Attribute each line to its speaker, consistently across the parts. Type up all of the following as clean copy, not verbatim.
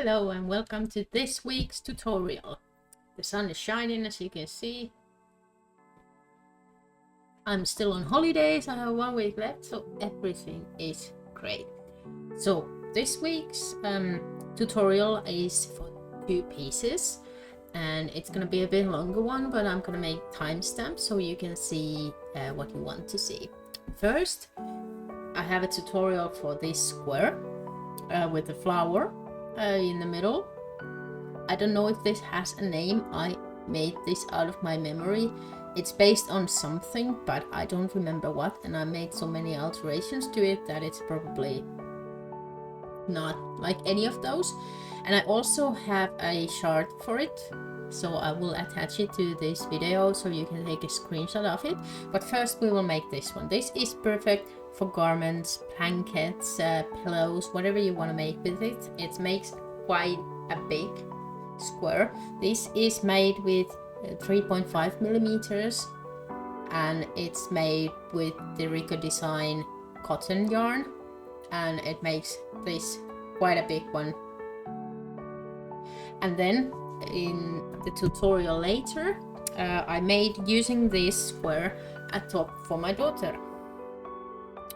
Speaker 1: Hello and welcome to this week's tutorial. The sun is shining, as you can see. I'm still on holidays, I have 1 week left, so everything is great. So this week's tutorial is for 2 pieces and it's gonna be a bit longer one, but I'm gonna make timestamps so you can see what you want to see. First, I have a tutorial for this square with the flower in the middle. I don't know if this has a name. I made this out of my memory. It's based on something, but I don't remember what, and I made so many alterations to it that it's probably not like any of those. And I also have a chart for it, so I will attach it to this video so you can take a screenshot of it. But first we will make this one. This is perfect for garments, blankets, pillows, whatever you want to make with it. It makes quite a big square. This is made with 3.5 millimeters and it's made with the Rico Design cotton yarn, and it makes this quite a big one. And then in the tutorial later I made, using this square, a top for my daughter.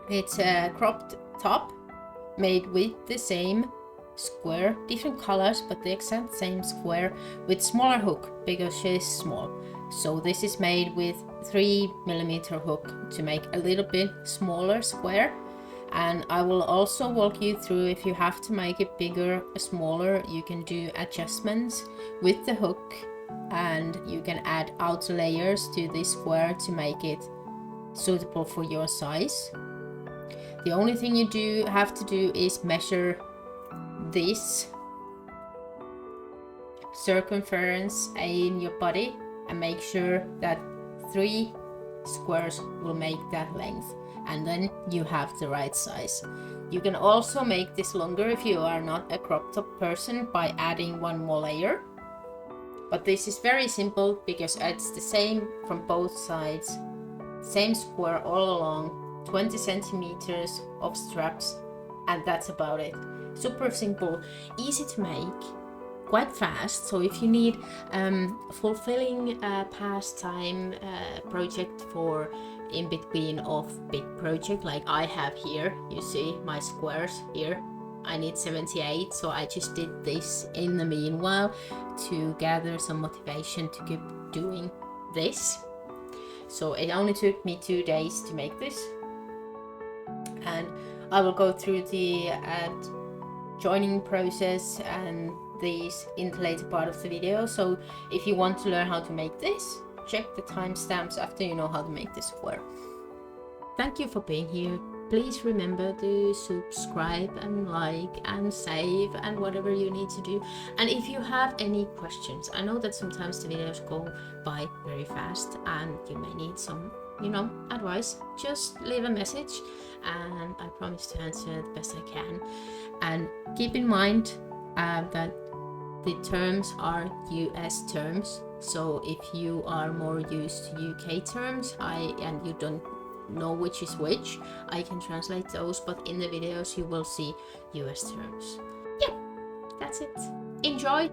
Speaker 1: It's a cropped top made with the same square, different colors, but the exact same square with smaller hook because she is small. So this is made with 3 millimeter hook to make a little bit smaller square. And I will also walk you through, if you have to make it bigger or smaller, you can do adjustments with the hook and you can add outer layers to this square to make it suitable for your size. The only thing you have to do is measure this circumference in your body and make sure that 3 squares will make that length, and then you have the right size. You can also make this longer if you are not a crop top person by adding 1 more layer, but this is very simple because it's the same from both sides, same square all along, 20 centimeters of straps, and that's about it. Super simple, easy to make, quite fast. So if you need fulfilling pastime project for in between of big project like I have here, you see my squares here, I need 78, so I just did this in the meanwhile to gather some motivation to keep doing this. So it only took me 2 days to make this, and I will go through the joining process and these in the later part of the video. So if you want to learn how to make this, check the timestamps after you know how to make this square. Thank you for being here. Please remember to subscribe and like and save and whatever you need to do. And if you have any questions, I know that sometimes the videos go by very fast and you may need some advice, just leave a message and I promise to answer the best I can. And keep in mind that the terms are US terms, so if you are more used to UK terms and you don't know which is which, I can translate those, but in the videos you will see US terms. Yeah, that's it. Enjoy!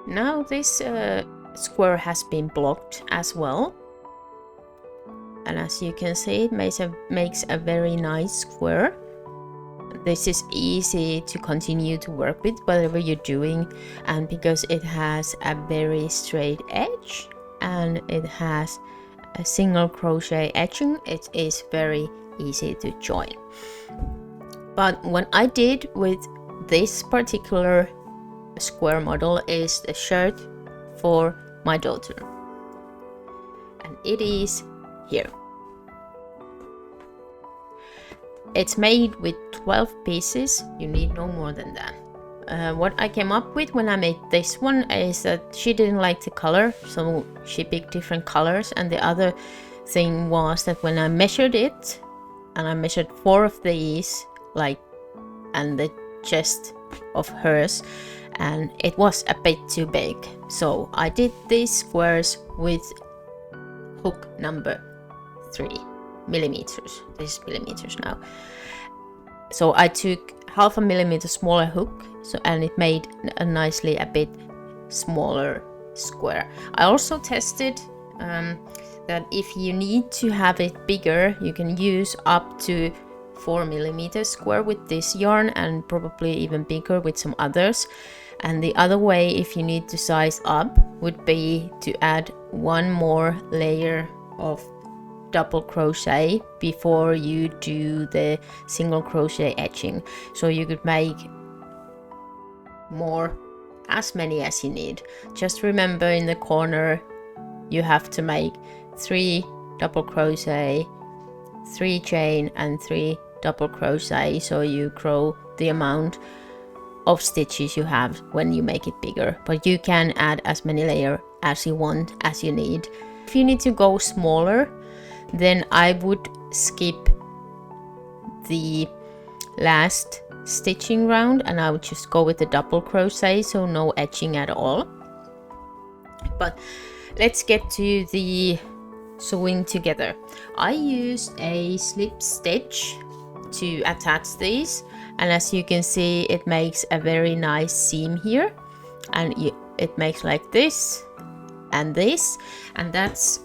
Speaker 1: Now this square has been blocked as well, and as you can see, it makes a very nice square. This is easy to continue to work with whatever you're doing, and because it has a very straight edge and it has a single crochet edging, it is very easy to join. But what I did with this particular square model is the shirt for my daughter, and it is here. It's made with 12 pieces. You need no more than that. What I came up with when I made this one is that she didn't like the color, so she picked different colors. And the other thing was that when I measured it, and I measured 4 of these, and the chest of hers, and it was a bit too big. So I did these squares with hook number 3 millimeters. This is millimeters now. So I took 0.5 millimeter smaller hook, and it made a nicely a bit smaller square. I also tested that if you need to have it bigger, you can use up to 4 millimeter square with this yarn, and probably even bigger with some others. And the other way, if you need to size up, would be to add one more layer of double crochet before you do the single crochet edging. So you could make as many as you need. Just remember, in the corner you have to make 3 double crochet, 3 chain and 3 double crochet, so you grow the amount of stitches you have when you make it bigger. But you can add as many layers as you want, as you need. If you need to go smaller, then I would skip the last stitching round and I would just go with the double crochet, so no edging at all. But let's get to the sewing together. I used a slip stitch to attach these, and as you can see, it makes a very nice seam here, and it makes like this and this, and that's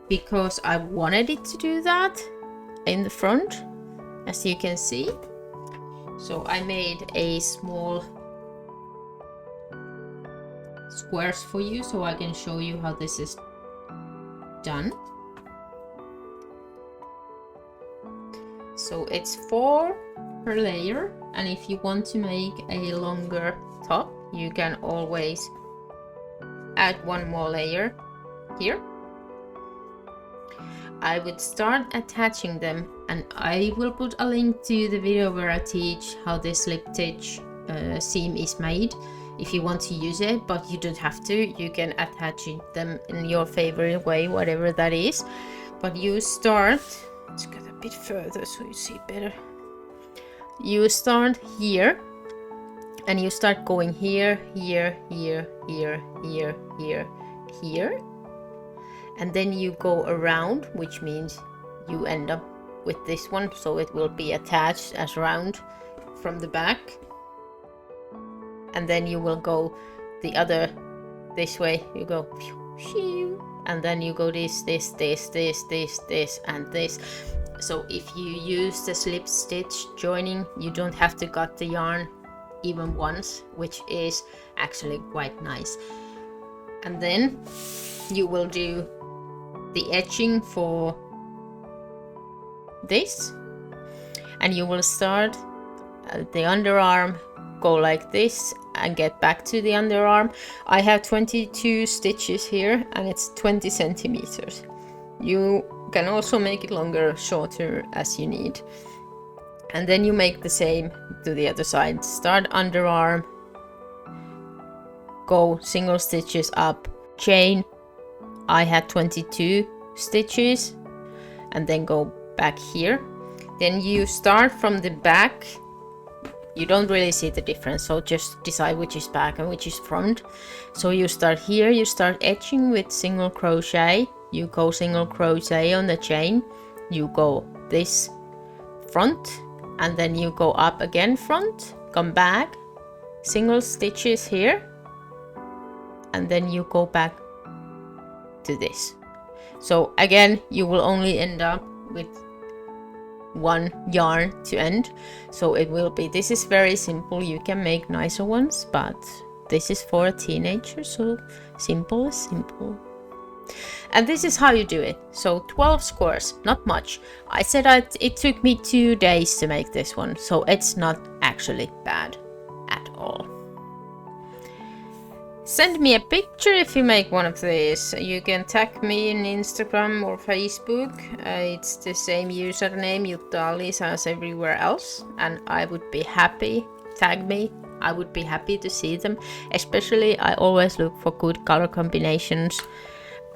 Speaker 1: because I wanted it to do that in the front, as you can see. So I made a small squares for you so I can show you how this is done. So it's 4 per layer, and if you want to make a longer top, you can always add one more layer here. I would start attaching them, and I will put a link to the video where I teach how this slip stitch seam is made if you want to use it, but you don't have to. You can attach them in your favorite way, whatever that is. But you start, let's get a bit further so you see better. You start here, and you start going here, here, here, here, here, here, here. And then you go around, which means you end up with this one, so it will be attached as round from the back. And then you will go the other this way. You go, and then you go this, this, this, this, this, this, and this. So if you use the slip stitch joining, you don't have to cut the yarn even once, which is actually quite nice. And then you will do the edging for this, and you will start at the underarm, go like this and get back to the underarm. I have 22 stitches here, and it's 20 centimeters. You can also make it longer or shorter as you need. And then you make the same to the other side. Start underarm, go single stitches up, chain. I had 22 stitches, and then go back here. Then you start from the back. You don't really see the difference, so just decide which is back and which is front. So you start here, you start edging with single crochet, you go single crochet on the chain, you go this front, and then you go up again front, come back, single stitches here, and then you go back to this. So again, you will only end up with one yarn to end. So it will be, this is very simple. You can make nicer ones, but this is for a teenager, so simple is simple. And this is how you do it. So 12 squares, not much. I said it took me 2 days to make this one, so it's not actually bad at all. Send me a picture if you make one of these. You can tag me in Instagram or Facebook. It's the same username, Jutta-Alice, as everywhere else. And I would be happy. Tag me. I would be happy to see them. Especially, I always look for good color combinations.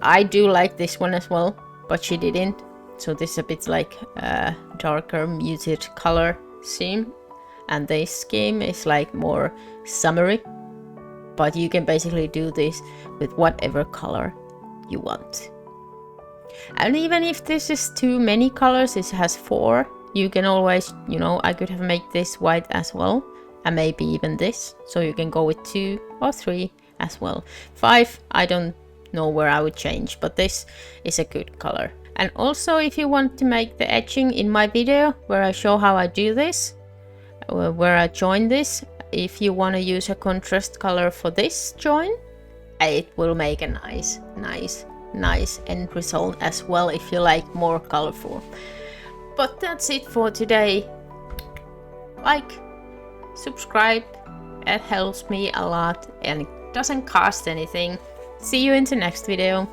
Speaker 1: I do like this one as well, but she didn't. So this is a bit like a darker muted color scheme. And this scheme is like more summery. But you can basically do this with whatever color you want. And even if this is too many colors, it has 4, you can always, you know, I could have made this white as well, and maybe even this. So you can go with 2 or 3 as well. 5, I don't know where I would change, but this is a good color. And also, if you want to make the edging in my video where I show how I do this, where I join this, if you want to use a contrast color for this join, it will make a nice end result as well if you like more colorful. But that's it for today. Like, subscribe, it helps me a lot and it doesn't cost anything. See you in the next video.